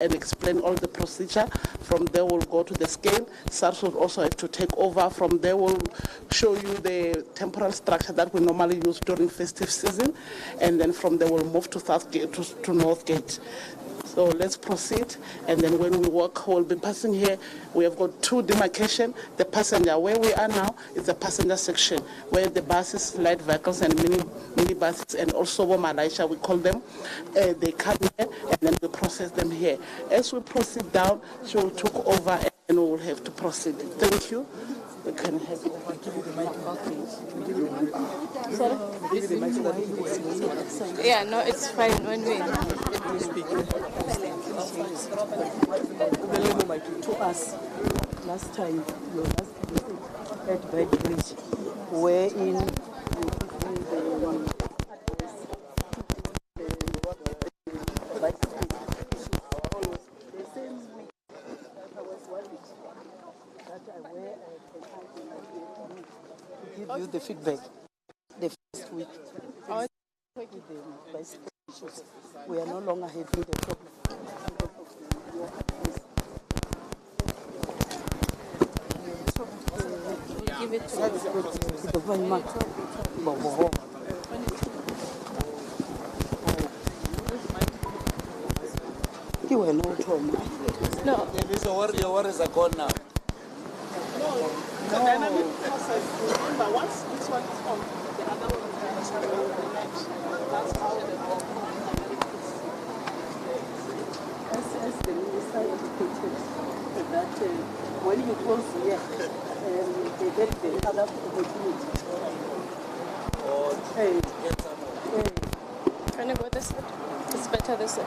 and explain all the procedure. From there, we'll go to the scale. SARS will also have to take over. From there, we'll show you the temporal structure that we normally use during festive season. And then from there, we'll move to Southgate, to Northgate. So let's proceed. And then when we walk, we'll be passing here. We have got two demarcation. The passenger, where we are now, is the passenger section, where the buses, light vehicles, and mini buses, and also Malaisha, we call them, they come here, and then we process them here. As we proceed down, she will take over, and we will have to proceed. Thank you. We can have it. Sorry? Yeah, no, it's fine when we speak. To us, last time, your last visit at Beitbridge, wherein give you the feedback the first week. With the bicycle issues, we are no longer having the problem. give it to The you were no trauma. No. This what is gone now. The dynamic process, remember, once this one is on, the other one is on the next. That's how the As the minister indicated that when you close here, they get the other opportunity. Can you go this side? It's better this side.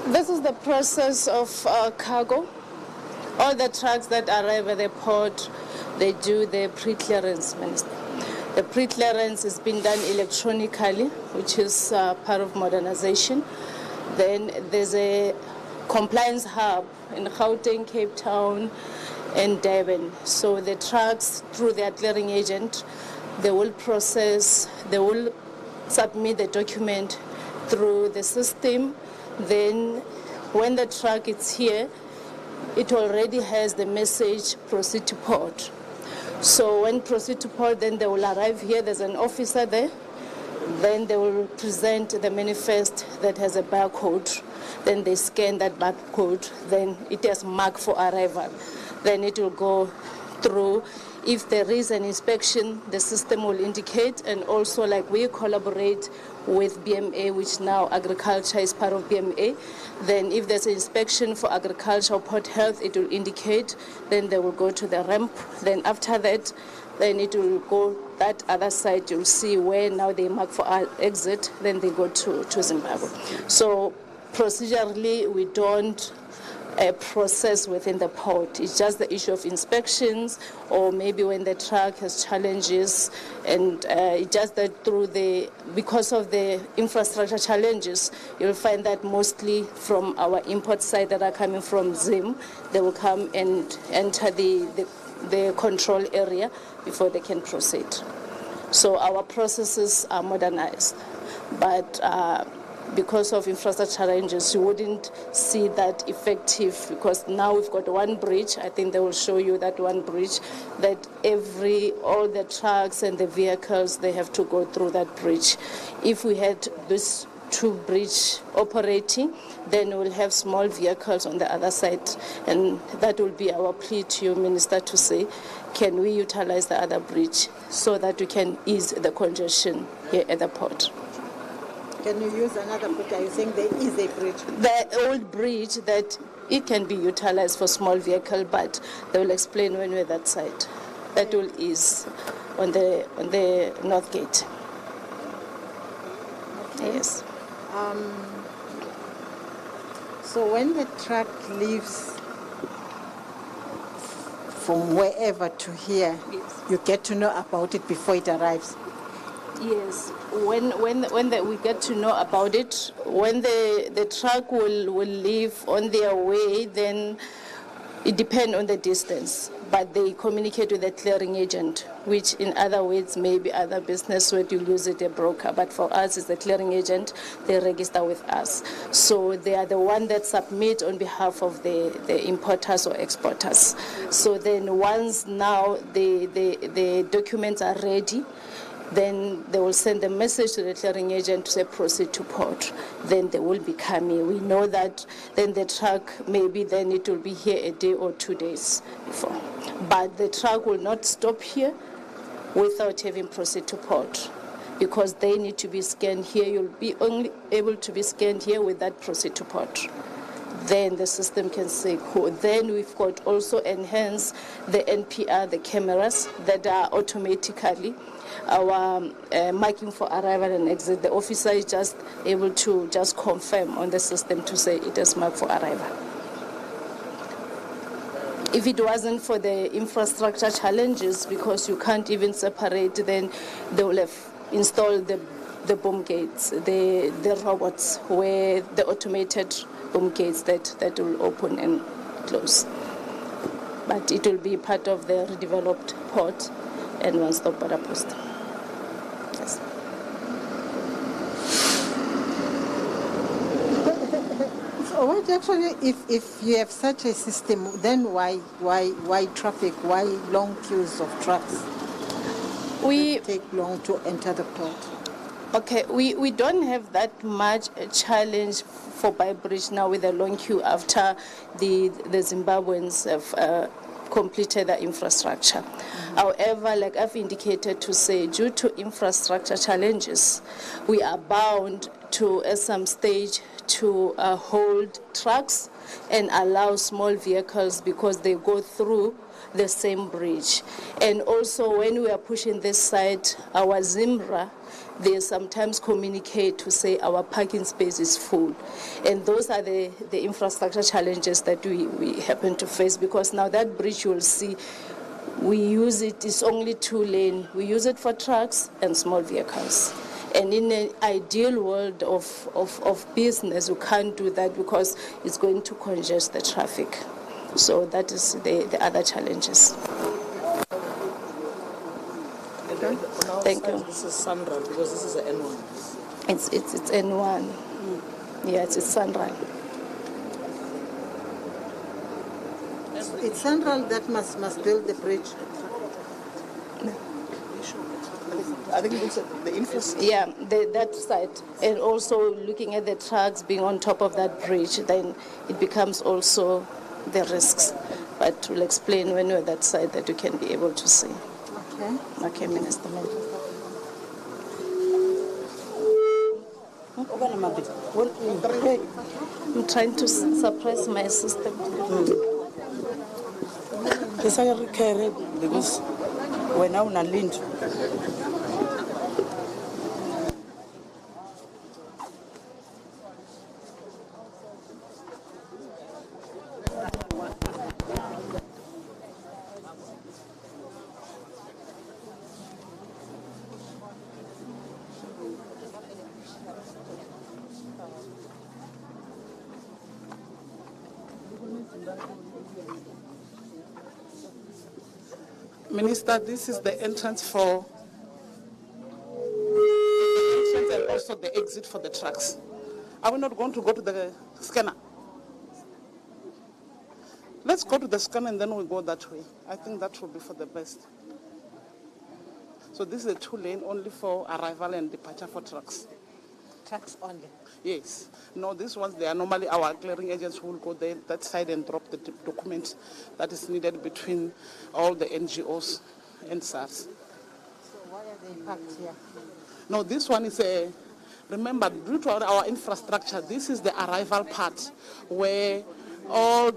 This is the process of cargo. All the trucks that arrive at the port, they do the pre-clearance. The pre-clearance is being done electronically, which is part of modernization. Then there's a compliance hub in Gauteng, Cape Town, and Durban. So the trucks, through their clearing agent, they will process, they will submit the document through the system. Then when the truck is here, it already has the message proceed to port. So when proceed to port, then they will arrive here. There's an officer there. Then they will present the manifest that has a barcode. Then they scan that barcode. Then it has marked for arrival. Then it will go through. If there is an inspection, the system will indicate. And also, like, we collaborate with BMA, which now agriculture is part of BMA. Then if there's an inspection for agriculture or port health, it will indicate. Then they will go to the ramp. Then after that, then it will go that other side. You'll see where now they mark for our exit. Then they go to Zimbabwe. So procedurally, we don't process within the port. It's just the issue of inspections, or maybe when the truck has challenges, and just that because of the infrastructure challenges, you'll find that mostly from our import side that are coming from Zim, they will come and enter the control area before they can proceed. So our processes are modernized, but because of infrastructure challenges, you wouldn't see that effective, because now we've got one bridge. I think they will show you that one bridge, that all the trucks and the vehicles, they have to go through that bridge. If we had these two bridge operating, then we'll have small vehicles on the other side. And that will be our plea to you, Minister, to say, can we utilize the other bridge so that we can ease the congestion here at the port? Can you use another bridge? Are you saying there is a bridge? The old bridge that it can be utilized for small vehicle, but they will explain when we're that side. That will ease on the north gate. Okay. Yes. So when the truck leaves from wherever to here, Yes. you get to know about it before it arrives. Yes, we get to know about it, when the truck will leave on their way, then it depends on the distance. But they communicate with the clearing agent, which in other words, maybe other business would use it a broker. But for us, it's the clearing agent, they register with us. So they are the one that submit on behalf of the importers or exporters. So then once now the documents are ready, then they will send a message to the clearing agent to say proceed to port. Then they will be coming. We know that then the truck, maybe then it will be here a day or 2 days before. But the truck will not stop here without having proceed to port, because they need to be scanned here. You'll be only able to be scanned here with that proceed to port. Then the system can say cool. Then we've got also enhanced the NPR, the cameras that are automatically our marking for arrival and exit. The officer is just able to just confirm on the system to say it is marked for arrival. If it wasn't for the infrastructure challenges, because you can't even separate, then they will have installed the boom gates, the robots, where the automated boom gates that will open and close. But it will be part of the redeveloped port and one-stop border post. Yes. So what actually, if you have such a system, then why traffic? Why long queues of trucks? We take long to enter the port. Okay, we don't have that much challenge for Beitbridge now with the long queue after the Zimbabweans have completed the infrastructure. Mm-hmm. However, like I've indicated to say, due to infrastructure challenges, we are bound to, at some stage, to hold trucks and allow small vehicles because they go through the same bridge. And also when we are pushing this side, our Zimbra, they sometimes communicate to say our parking space is full. And those are the infrastructure challenges that we happen to face, because now that bridge you will see, we use it, it's only 2 lane. We use it for trucks and small vehicles. And in an ideal world of business, you can't do that because it's going to congest the traffic. So that is the other challenges. Thank you. This is Sandra, because this is the N1. It's N1. Yeah, it's Sandra. It's Central that must build the bridge. I think it's the infrastructure. Yeah, that side. And also looking at the trucks being on top of that bridge, then it becomes also the risks. But we'll explain when we're that side that you can be able to see. Okay. Okay, Minister. I'm trying to suppress my system. Because we're now in a lint. Minister, this is the entrance and also the exit for the trucks. Are we not going to go to the scanner? Let's go to the scanner and then we'll go that way. I think that will be for the best. So this is a 2 lane only for arrival and departure for trucks. trucks only. Yes. No, these ones, they are normally our clearing agents who will go there, that side and drop the documents that is needed between all the NGOs and SARS. So why are they parked here? No, this one is a, remember, due to our infrastructure, this is the arrival part where all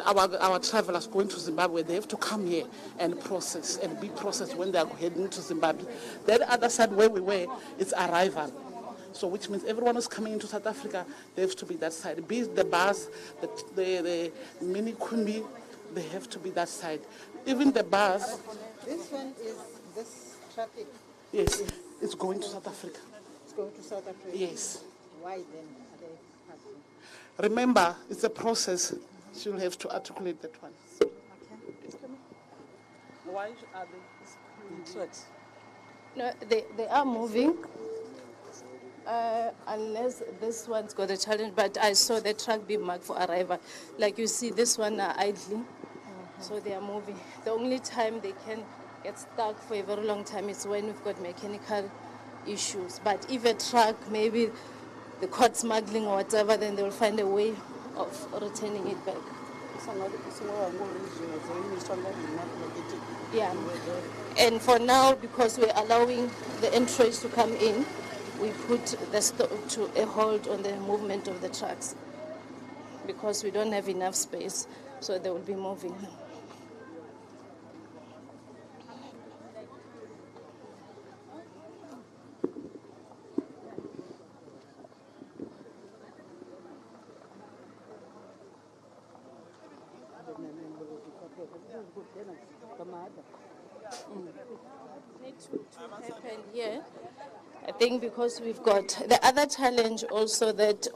our travelers going to Zimbabwe, they have to come here and process and be processed when they are heading to Zimbabwe. The other side where we were, it's arrival. So which means everyone who's coming into South Africa, they have to be that side. Be it the bus, the mini kumbi, they have to be that side. Even the bus. This one is this traffic. Yes, it's going to South Africa. It's going to South Africa. Yes. Why then are they parking? Remember, it's a process. She'll have to articulate that one. Okay. Why are they trucks? No, they are moving. Unless this one's got a challenge, but I saw the truck be marked for arrival. Like you see, this one are idling, so they are moving. The only time they can get stuck for a very long time is when we've got mechanical issues. But if a truck, maybe the caught smuggling or whatever, then they will find a way of returning it back. Yeah. And for now, because we're allowing the entrance to come in, we put the to a hold on the movement of the trucks because we don't have enough space, so they will be moving. Happen here. I think because we've got the other challenge also that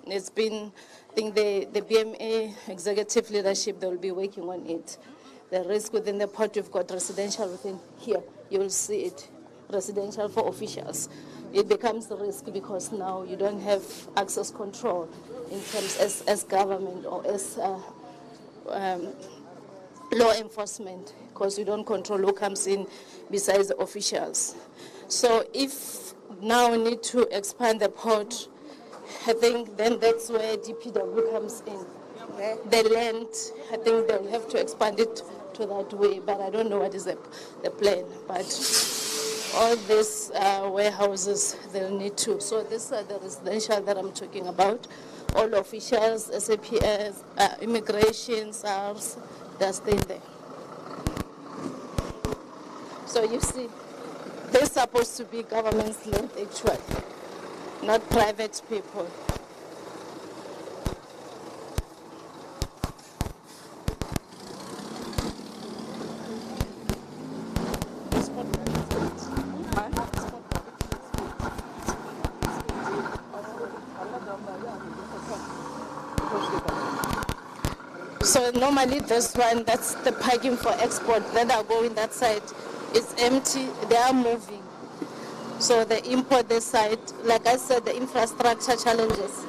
it's been, I think the BMA executive leadership, they will be working on it. The risk within the port, we've got residential within here. You will see it, residential for officials. It becomes a risk because now you don't have access control in terms as government or as law enforcement, because you don't control who comes in besides the officials. So if now we need to expand the port, I think then that's where DPW comes in. The land, I think they'll have to expand it to that way, but I don't know what is the plan. But all these warehouses, they'll need to. So these are the residential that I'm talking about. All officials, SAPS, immigration, SARS, they're staying there. So you see, they're supposed to be government's land actually, not private people. So normally this one, that's the parking for export that are going that side. It's empty, they are moving. So the import this side, like I said, the infrastructure challenges.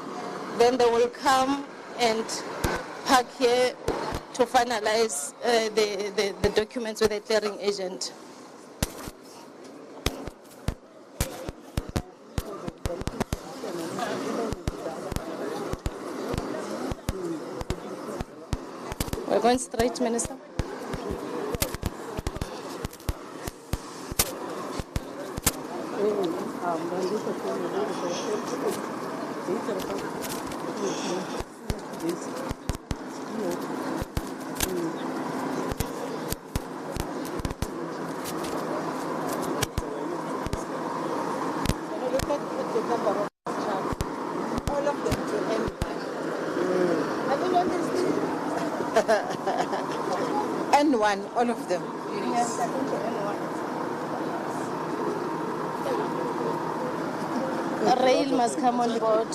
Then they will come and park here to finalize the documents with the clearing agent. We're going straight, Minister. All of them to N1. Have you noticed? N1, all of them. Yes, I think to N1. A rail must come on board.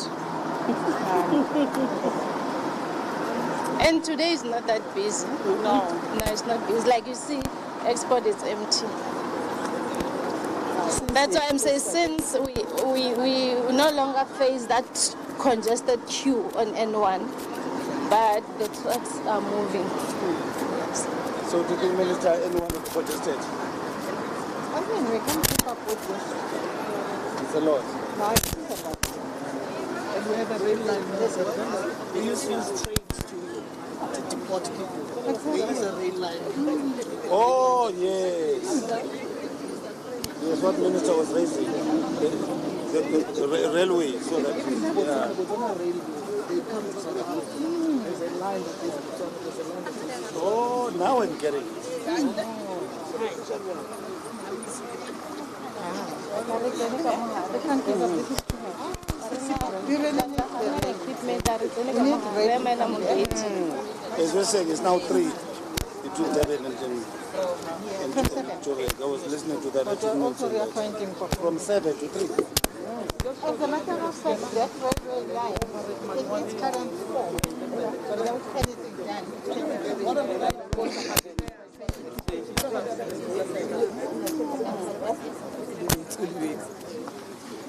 And today is not that busy. No, it's not busy. Like you see, export is empty. That's why I'm saying since we no longer face that congested queue on N1, but the trucks are moving. So do the minister N1 is congested? I mean, we can keep up with this. It's a lot. No, it's not about We have a rail line. We used to use trains to deport people. There is a rail line. Oh, yes. Yes, what minister was raising. The railway. So that, yeah. They come to South Africa. There's a line that goes to Botswana. There's a line that goes to Oh, now I'm getting it. As we said, it's now 3 between Durban and Joburg. I was listening to that. I didn't know that. From 7 to 3. As a matter of fact, that railway line, in its current form, without anything done,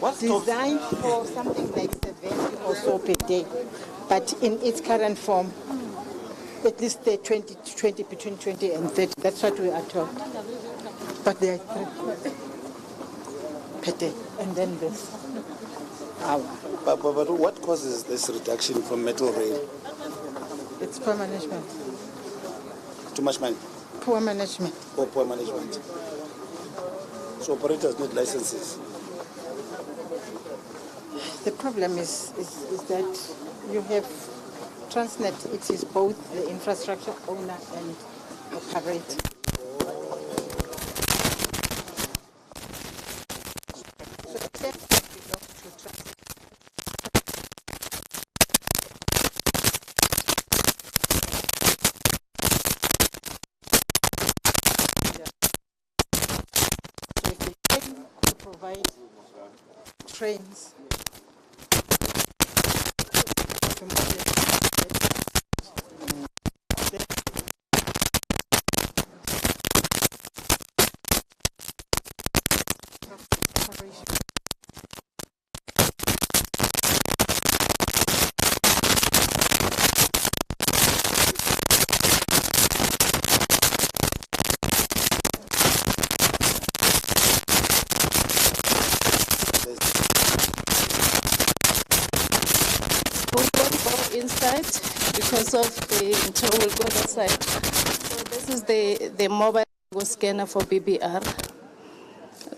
What's designed for something like 70 or so per day, but in its current form, at least the 20, between 20 and 30. That's what we are told. But they are 3 per day, and then this hour. But what causes this reduction from metal rail? It's poor management. Too much money? Poor management. Or poor management? So operators need licenses. The problem is that you have Transnet. It is both the infrastructure owner and operator. So the tech belongs to Transnet. So if the tech could provide trains inside because of the internal will go outside. So this is the mobile scanner for BBR.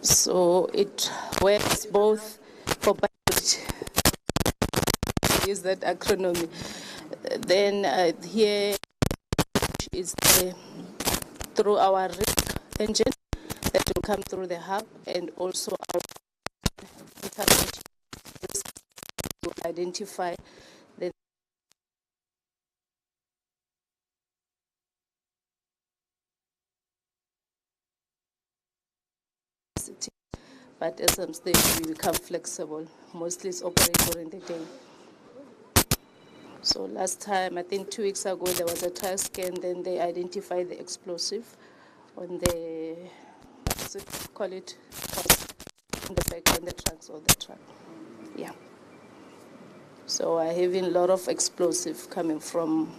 So it works both for Beitbridge. Use that acronym. Then here is through our RISC engine that will come through the hub, and also our internet will identify the capacity. But at some stage we become flexible. Mostly it's operating during the day. So last time, I think 2 weeks ago, there was a trial scan, then they identified the explosive on the, what does it call it, on the back, on the trunks of the truck. Yeah. So I having a lot of explosive coming from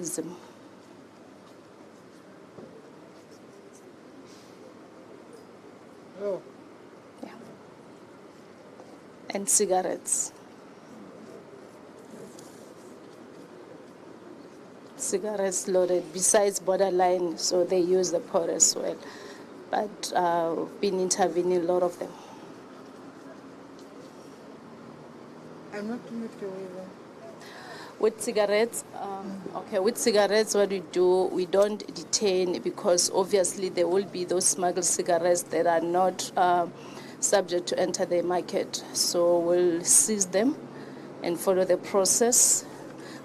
Zim. Oh. Yeah. And cigarettes. Cigarettes loaded, besides borderline, so they use the pot as well. But been intervening a lot of them. I'm not familiar with them. With cigarettes, with cigarettes, what we do, we don't detain, because obviously there will be those smuggled cigarettes that are not subject to enter the market. So we'll seize them and follow the process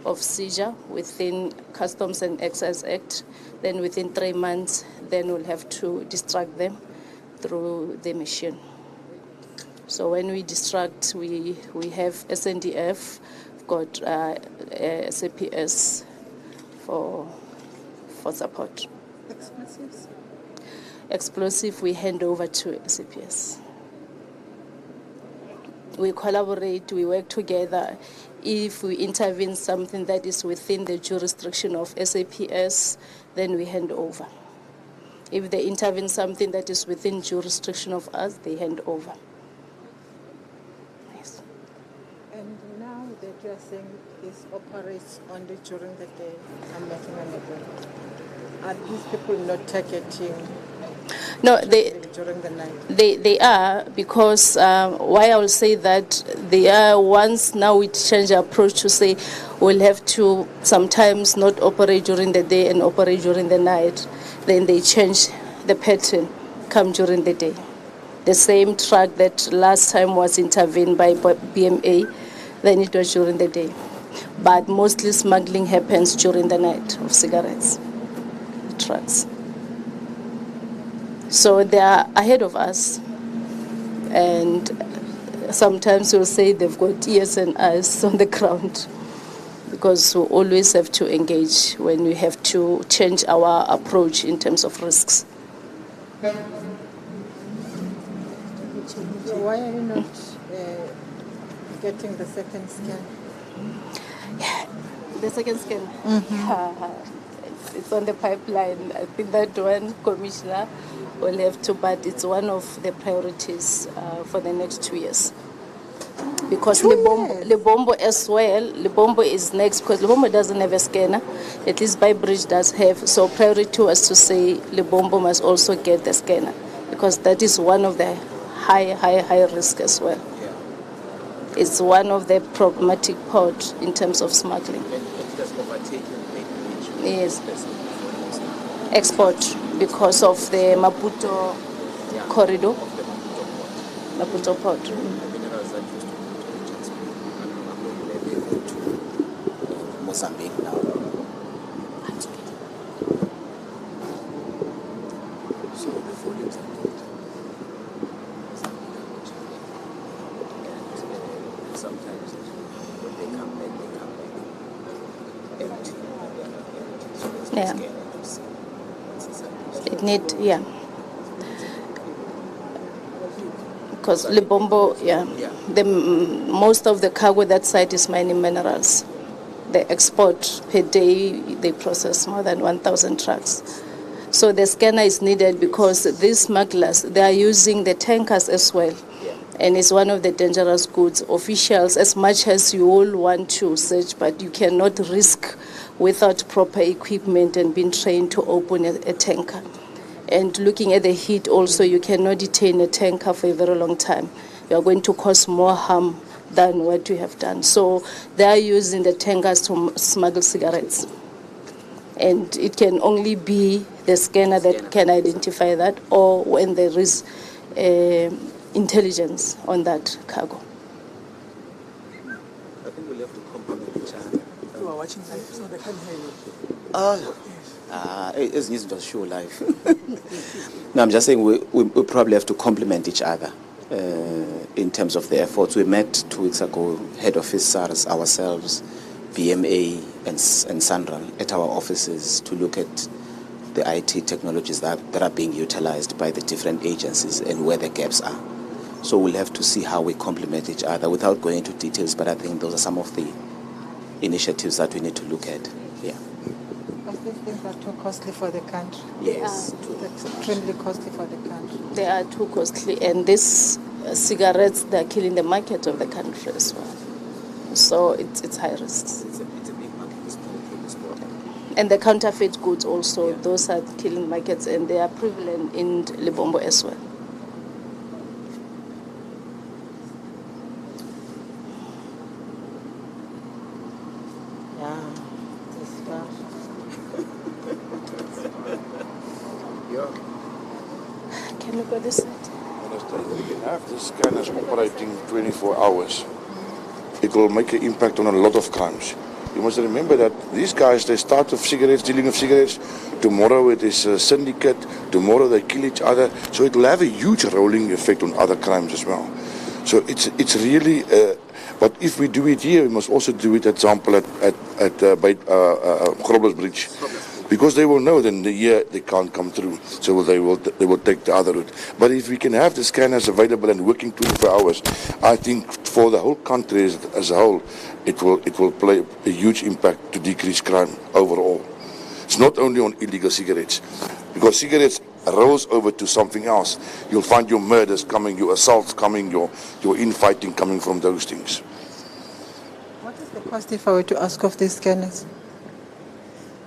of seizure within Customs and Excise Act. Then within 3 months, then we'll have to distract them through the machine. So when we distract, we have SNDF, we've got CPS for support. Explosives? Explosive, we hand over to CPS. We collaborate, we work together. If we intervene something that is within the jurisdiction of SAPS, then we hand over. If they intervene something that is within jurisdiction of us, they hand over. Yes. you are saying is operates only during the day and making an event. Are these people not targeting No, during the night? they are, because why I will say that they are, once now we change our approach to say we'll have to sometimes not operate during the day and operate during the night, then they change the pattern, come during the day. The same truck that last time was intervened by BMA, then it was during the day. But mostly smuggling happens during the night of cigarettes, trucks. So they are ahead of us, and sometimes we'll say they've got ears and eyes on the ground, because we always have to engage when we have to change our approach in terms of risks. So why are you not getting the second scan? The second scan, it's on the pipeline. I think that one, Commissioner, will have to, but it's one of the priorities for the next 2 years. Because Limpopo as well, Limpopo is next, because Limpopo doesn't have a scanner, at least Beitbridge does have. So priority was to say Limpopo must also get the scanner, because that is one of the high risk as well. It's one of the problematic part in terms of smuggling. Yes. Export, because of the Maputo corridor, Maputo port. Mozambique now. So the volumes are good. Sometimes when they come back empty. So there's no scanning to see what's inside. It need, because Limpopo, most of the cargo that site is mining minerals. The export per day, they process more than 1,000 trucks. So the scanner is needed, because these smugglers, they are using the tankers as well. And it's one of the dangerous goods. Officials, as much as you all want to search, but you cannot risk without proper equipment and being trained to open a tanker. And looking at the heat also, you cannot detain a tanker for a very long time. You are going to cause more harm than what you have done. So they are using the tankers to smuggle cigarettes. And it can only be the scanner that can identify that, or when there is intelligence on that cargo. I think we'll have to complement each other. You are watching live, so they can't hear you. It's just show life. No, I'm just saying we probably have to complement each other in terms of the efforts. We met 2 weeks ago, head office SARS, ourselves, BMA and Sandral at our offices to look at the IT technologies that are being utilized by the different agencies and where the gaps are. So we'll have to see how we complement each other without going into details, but I think those are some of the initiatives that we need to look at. Because these things are too costly for the country. Yes. It's extremely costly for the country. They are too costly, and these cigarettes, they are killing the market of the country as well. So it's high risks. It's a big market, this product. And the counterfeit goods also, those are killing markets, and they are prevalent in Limpopo as well. Can we go this side? We can have the scanners operating 24 hours. It will make an impact on a lot of crimes. You must remember that these guys, they start with cigarettes, dealing with cigarettes. Tomorrow it is a syndicate. Tomorrow they kill each other. So it will have a huge rolling effect on other crimes as well. So it's really, but if we do it here, we must also do it, example, at Beitbridge. Because they will know then the year they can't come through, so they will take the other route. But if we can have the scanners available and working 24 hours, I think for the whole country as a whole, it will play a huge impact to decrease crime overall. It's not only on illegal cigarettes, because cigarettes rolls over to something else. You'll find your murders coming, your assaults coming, your infighting coming from those things. What is the cost if I were to ask of these scanners?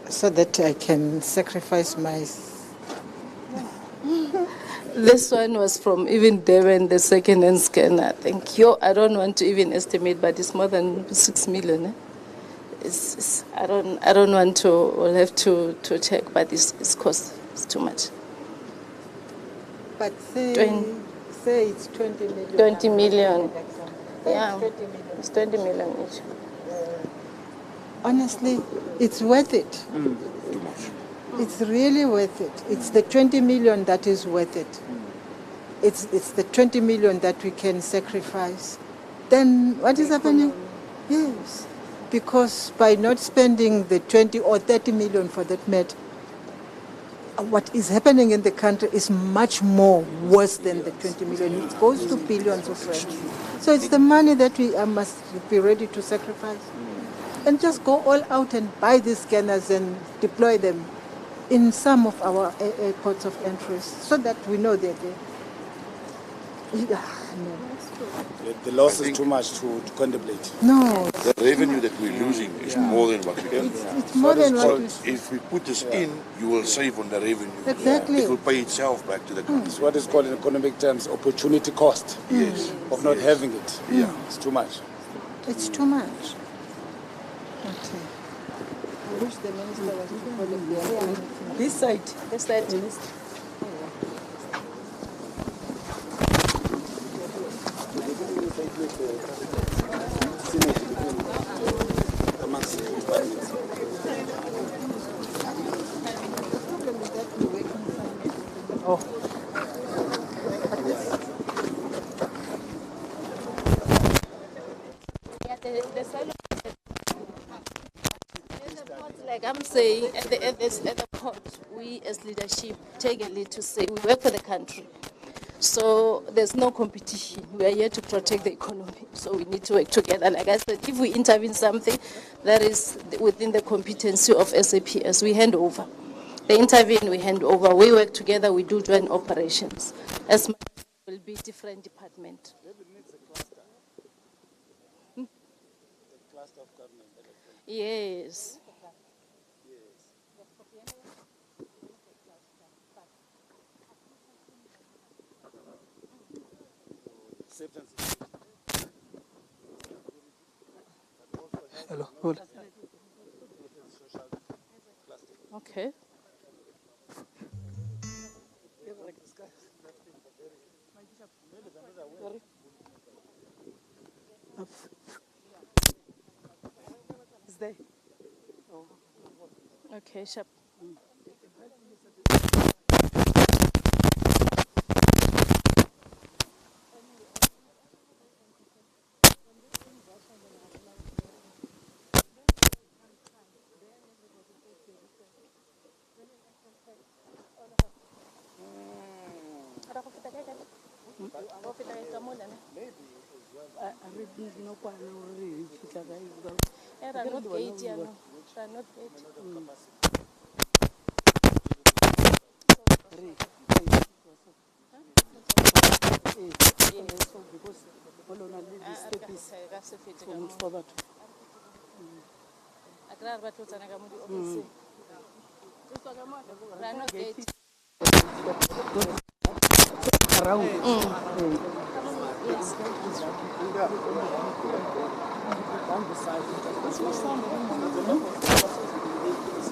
So that I can sacrifice my... This one was from even Devon, the second-hand scanner. I think. I don't want to even estimate, but it's more than 6 million. I don't want to. We'll have to check, but it's cost. It's too much. But say it's 20 million. 20 million. Yeah. It's 20 million each. Honestly, it's worth it. Too much. It's really worth it. It's the 20 million that is worth it. It's the 20 million that we can sacrifice. Then what is happening? Yes. Because by not spending the 20 or 30 million for that matter, what is happening in the country is much more worse than the 20 million. It goes to billions of rands. So it's the money that we must be ready to sacrifice. And just go all out and buy these scanners and deploy them in some of our airports of interest so that we know they're there. The loss is too much to contemplate. No. The revenue that we're losing is more than what we can. It's more than what So we... if we put this in, you will save on the revenue. Exactly. It will pay itself back to the country. It's what is called in economic terms opportunity cost. Yes. Of not having it. Yeah. It's too much. It's too much. Okay. I wish the minister was to follow the This side. This side. Like I'm saying, at the port, we as leadership take a lead to say we work for the country. So there's no competition. We are here to protect the economy. So we need to work together. Like I said, if we intervene something that is within the competency of SAPS, we hand over. They intervene, we hand over. We work together, we do joint operations. As much as it will be different department. Yes. Hello. Hold. Okay. Is there? Okay, sharp.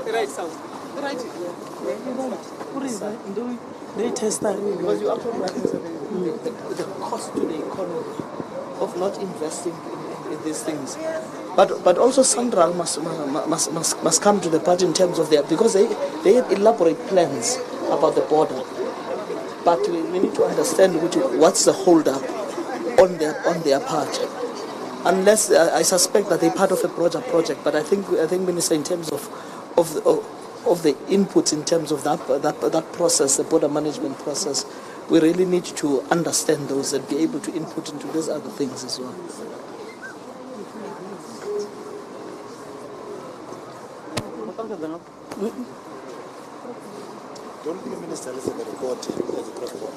Right south. Right. They test that because you are talking about the cost to the economy of not investing in these things. But also Central must come to the party in terms of their, because they elaborate plans about the border. But we need to understand what's the hold up on their part. Unless I suspect that they're part of a broader project, but I think Minister, in terms of the inputs in terms of that process, the border management process, we really need to understand those and be able to input into these other things as well. Don't think the minister listen to the report as a cross-border.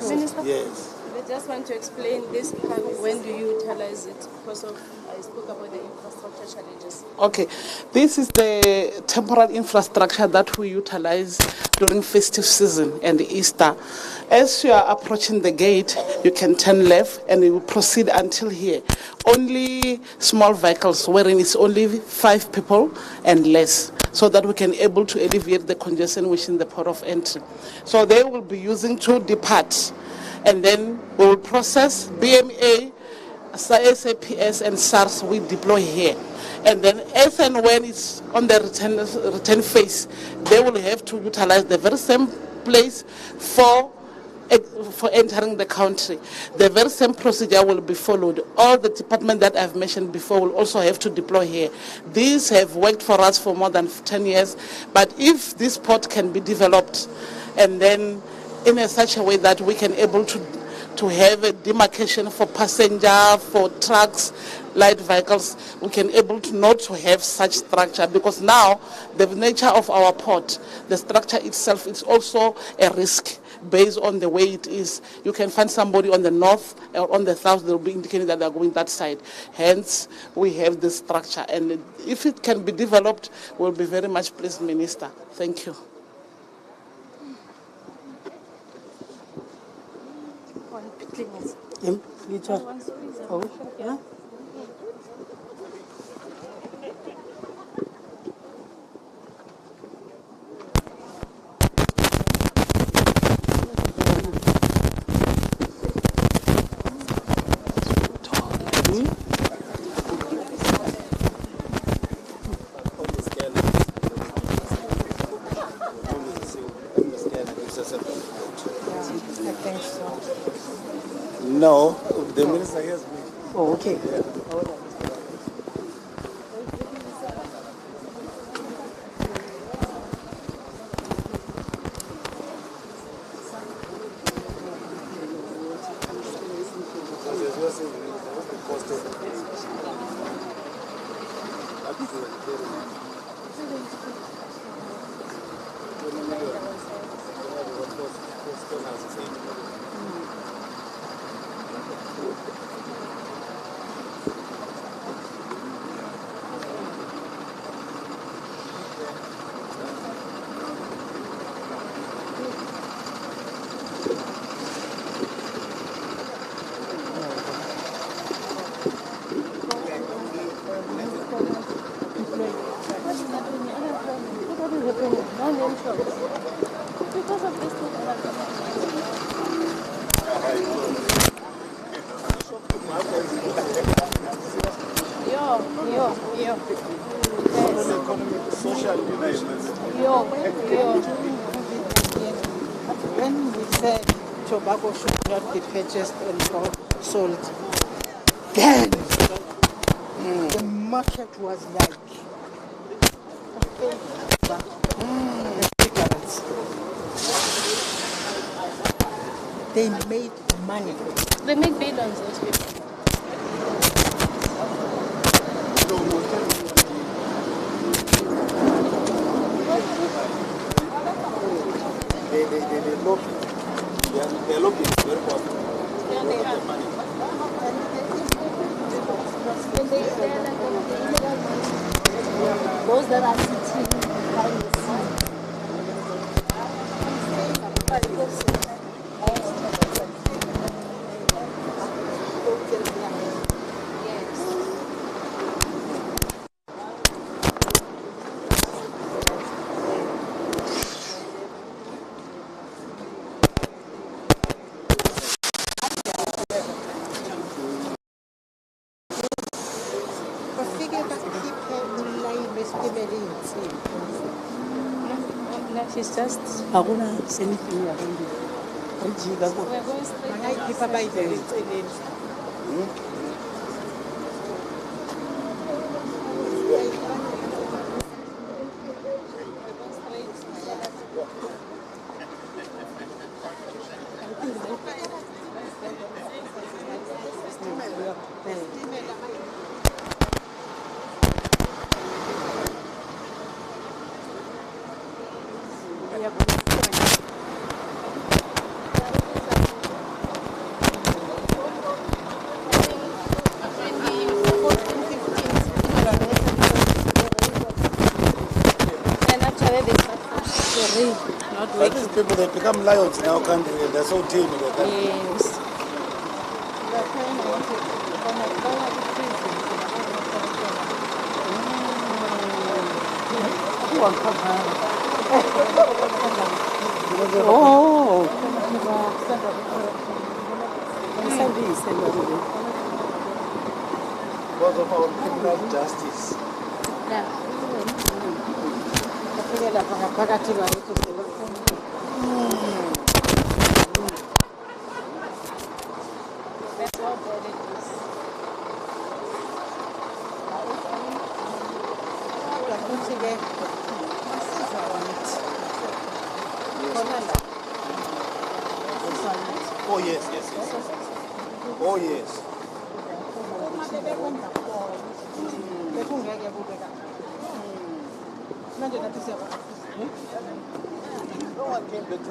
Minister? Yes. I just want to explain this part. When do you utilize it? Because I spoke about the infrastructure challenges. Okay, this is the temporary infrastructure that we utilize during festive season and Easter. As you are approaching the gate, you can turn left and you will proceed until here. Only small vehicles, wherein it's only 5 people and less, so that we can able to alleviate the congestion within the port of entry. So they will be using 2 departs, and then we will process BMA, SAPS and SARS we deploy here. And then as and when it's on the return phase, they will have to utilize the very same place for entering the country. The very same procedure will be followed. All the departments that I've mentioned before will also have to deploy here. These have worked for us for more than 10 years, but if this port can be developed and then in such a way that we can able to have a demarcation for passenger, for trucks, light vehicles, we can able to not to have such structure, because now the nature of our port, the structure itself is also a risk based on the way it is. You can find somebody on the north or on the south, they'll be indicating that they're going that side. Hence, we have this structure, and if it can be developed, we'll be very much pleased, Minister. Thank you. No, the minister has me. Oh, okay. When we said tobacco should not be purchased and sold, then the market was like cigarettes. They made money. They make billions, those people. They're looking very positive. Yeah, they are. Those that are sitting behind the scene. She's just. We're going straight. Not But these people, they become lions in our country. They're so timid. Yes. Oh. Because of our criminal justice. Oh yes, yes, yes. Oh yes. No one came back to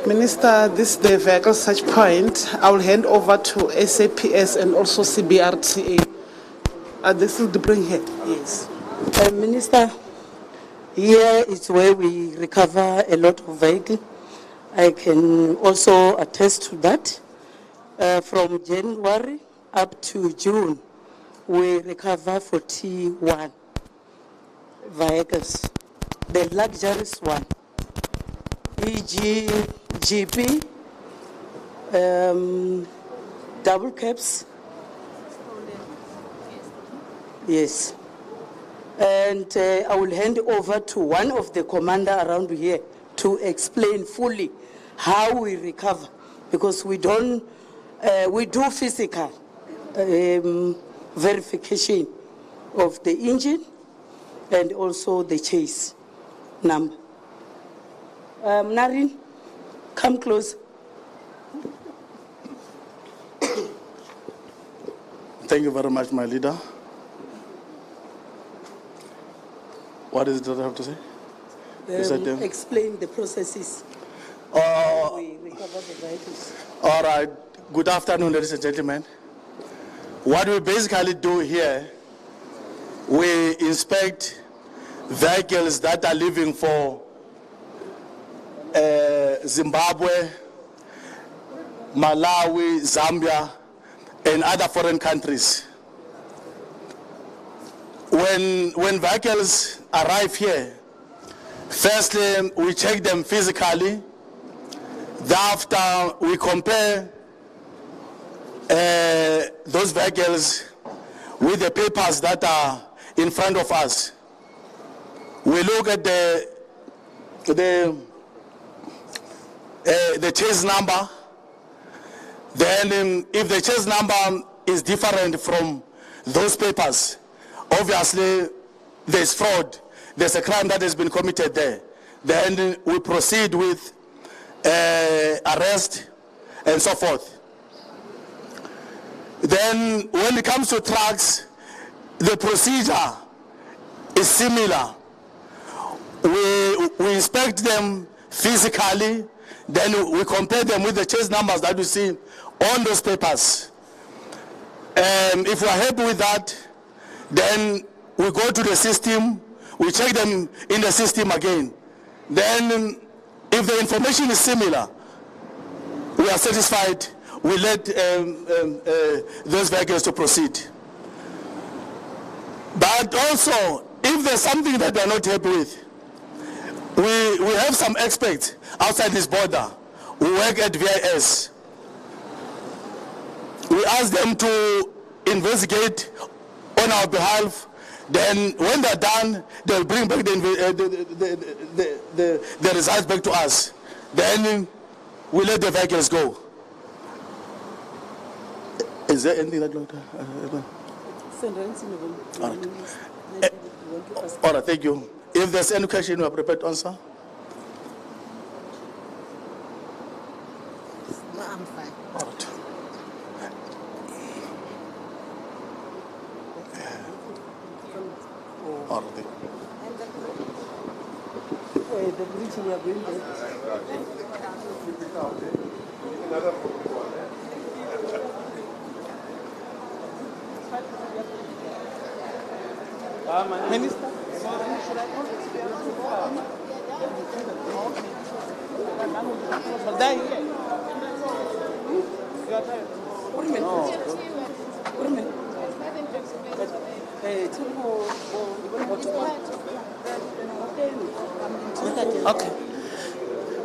Minister, this is the vehicle search point. I will hand over to SAPS and also C-BRTA. This is the bring here. Yes. Minister, here is where we recover a lot of vehicles. I can also attest to that. From January up to June, we recover 41 vehicles. The luxurious one, e.g. GP, double cabs, yes. And I will hand over to one of the commander around here to explain fully how we recover, because we don't, we do physical verification of the engine and also the chase number. Narin, come close. Thank you very much, my leader. What is it that I have to say? Explain the processes. We recover the vehicles. All right. Good afternoon, ladies and gentlemen. What we basically do here, we inspect vehicles that are leaving for Zimbabwe, Malawi, Zambia, and other foreign countries. When vehicles arrive here, firstly, we check them physically. Thereafter, we compare those vehicles with the papers that are in front of us. We look at the chase number. Then if the chase number is different from those papers, obviously there's fraud, there's a crime that has been committed there. Then we proceed with arrest and so forth. Then when it comes to trucks, the procedure is similar. We inspect them physically, then we compare them with the chase numbers that we see on those papers. And if we are happy with that, then we go to the system, we check them in the system again. Then if the information is similar, we are satisfied, we let those vehicles to proceed. But also, if there's something that we are not happy with, we have some experts outside this border who work at VIS. We ask them to investigate on our behalf. Then when they're done, they'll bring back the results back to us. Then we let the vehicles go. Is there anything that you want to all right. All right, thank you. If there's any question, we are prepared to answer. No, I'm fine. All right. All right. The bridge we are going there. Minister? Okay.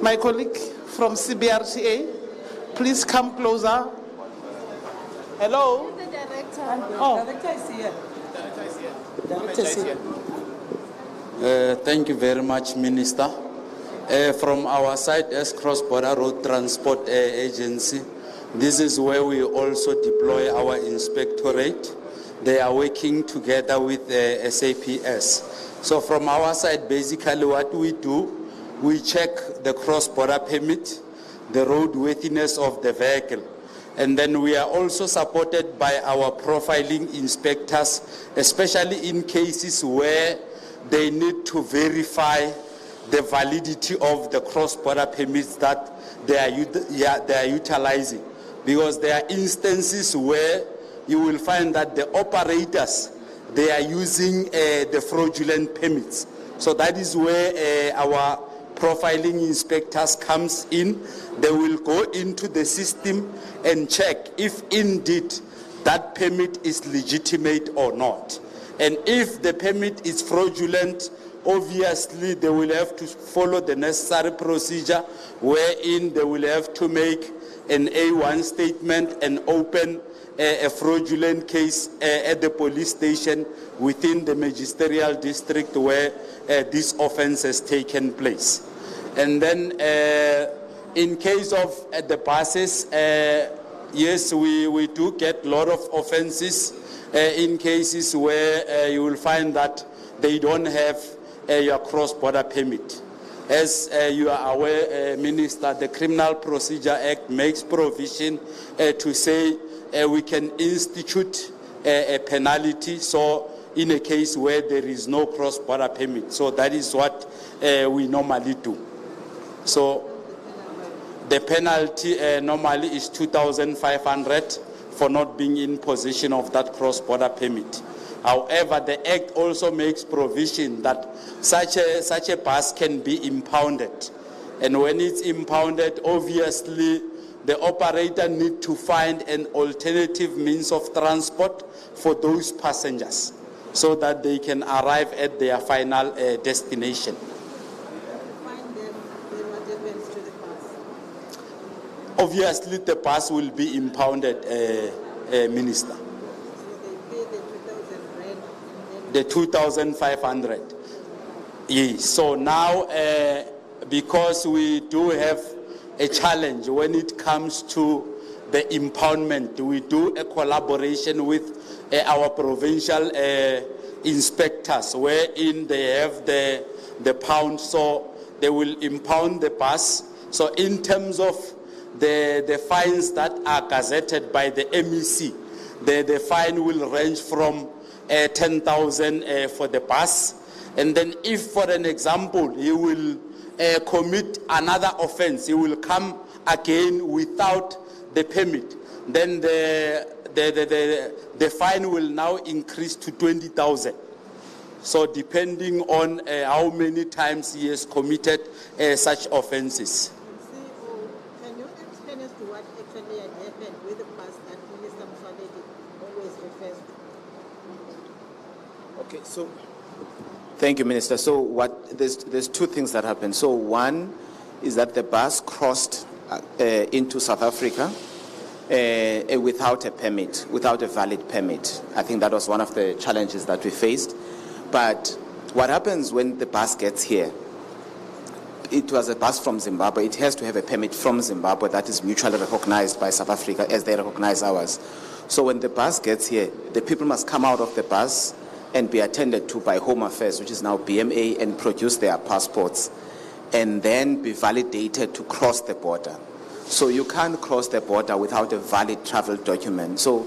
My colleague from C-BRTA, please come closer. Hello? The director. Oh. Thank you very much, Minister. From our side as Cross-Border Road Transport Agency, this is where we also deploy our inspectorate. They are working together with SAPS. So from our side, basically what we do, we check the cross-border permit, the roadworthiness of the vehicle. And then we are also supported by our profiling inspectors, especially in cases where they need to verify the validity of the cross-border permits that they are utilizing. Because there are instances where you will find that the operators, they are using the fraudulent permits. So that is where our profiling inspectors comes in. They will go into the system and check if indeed that permit is legitimate or not. And if the permit is fraudulent, obviously they will have to follow the necessary procedure wherein they will have to make an A1 statement and open a fraudulent case at the police station within the magisterial district where this offense has taken place. And then in case of the buses, yes, we do get a lot of offenses in cases where you will find that they don't have your cross-border permit. As you are aware, Minister, the Criminal Procedure Act makes provision to say we can institute a penalty, so in a case where there is no cross-border permit. So that is what we normally do. So the penalty normally is 2,500 for not being in possession of that cross-border permit. However, the Act also makes provision that such a bus can be impounded. And when it's impounded, obviously, the operator needs to find an alternative means of transport for those passengers so that they can arrive at their final destination. Obviously, the bus will be impounded, Minister. The 2,500. Yes. So now, because we do have a challenge when it comes to the impoundment. We do a collaboration with our provincial inspectors, wherein they have the pound, so they will impound the bus. So in terms of the fines that are gazetted by the MEC, the fine will range from 10,000 for the bus. And then if, for an example, he will commit another offense, he will come again without the permit, then the fine will now increase to 20,000. So depending on how many times he has committed such offenses. Can you explain as to what actually had happened with the bus that Minister Mufabedi always refers to? Okay, so thank you, Minister. So there's two things that happened. So one is that the bus crossed into South Africa without a permit, without a valid permit. I think that was one of the challenges that we faced. But what happens when the bus gets here? It was a bus from Zimbabwe. It has to have a permit from Zimbabwe that is mutually recognized by South Africa as they recognize ours. So when the bus gets here, the people must come out of the bus and be attended to by Home Affairs, which is now BMA, and produce their passports, and then be validated to cross the border. So you can't cross the border without a valid travel document. So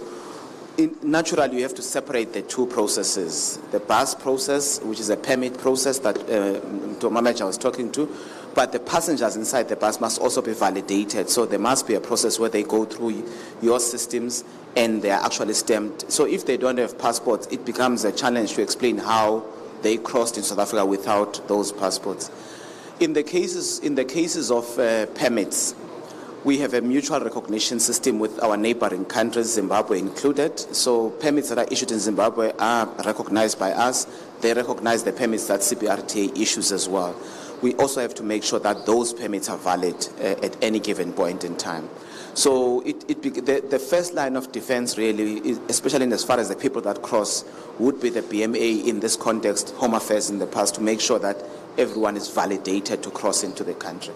naturally, you have to separate the two processes. The bus process, which is a permit process that Mamaja was talking to, but the passengers inside the bus must also be validated. So there must be a process where they go through your systems and they are actually stamped. So if they don't have passports, it becomes a challenge to explain how they crossed in South Africa without those passports. In the cases of permits, we have a mutual recognition system with our neighboring countries, Zimbabwe included. So permits that are issued in Zimbabwe are recognized by us. They recognize the permits that C-BRTA issues as well. We also have to make sure that those permits are valid at any given point in time. So the first line of defense really, is, especially in as far as the people that cross, would be the BMA in this context, Home Affairs in the past, to make sure that everyone is validated to cross into the country.